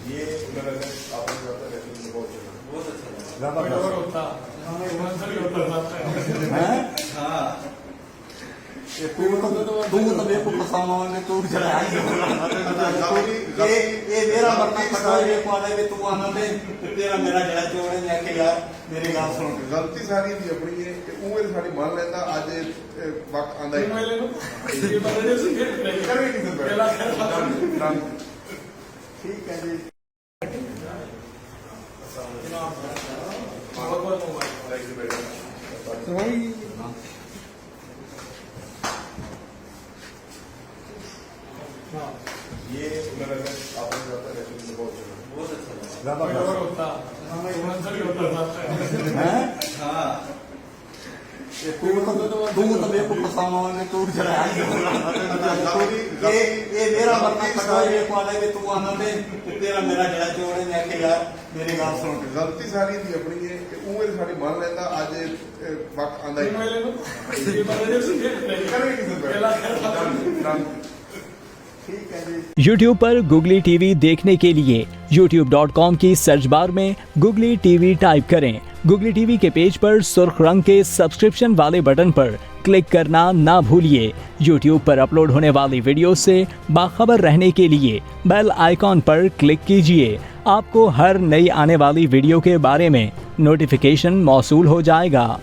ये मेरा आपने बहुत तू तो देखो पसामा तू चला ये मेरा मरना खड़ा ये कौन है तू आना ते तेरा मेरा जड़ा चोड़ ने के यार मेरी गाल सुन गलती सारी दी अपनी है कि ਉਹ ਸਾਡੀ ਮੰਨ ਲੈਂਦਾ ਅੱਜ ਵਕਤ ਆਂਦਾ ਹੀ ਇਹ ਬੰਦੇ ਸੀ ਕਰੇ ਨਹੀਂ ਪਹਿਲਾਂ ठीक है जी ये मेरा आपने बहुत तू तो देखो पसामा तू चला ये मेरा मरना खड़ा ये कौन है तू आना ते तेरा मेरा जड़ा चोड़ ने के यार मेरी गाल सुन गलती सारी दी अपनी है कि ਉਹ ਸਾਡੀ ਮੰਨ ਲੈਂਦਾ ਅੱਜ ਵਕਤ ਆਂਦਾ ਹੀ ਇਹ ਬੰਦੇ ਸੀ ਕਰੇ ਨਹੀਂ ਪਹਿਲਾਂ ठीक है जी YouTube पर Googly TV देखने के लिए youtube.com की सर्च बार में Googly TV टाइप करें। Googly TV के पेज पर सुर्ख रंग के सब्सक्रिप्शन वाले बटन पर क्लिक करना ना भूलिए। YouTube पर अपलोड होने वाली वीडियो से बाखबर रहने के लिए बेल आइकॉन पर क्लिक कीजिए। आपको हर नई आने वाली वीडियो के बारे में नोटिफिकेशन मौसूल हो जाएगा।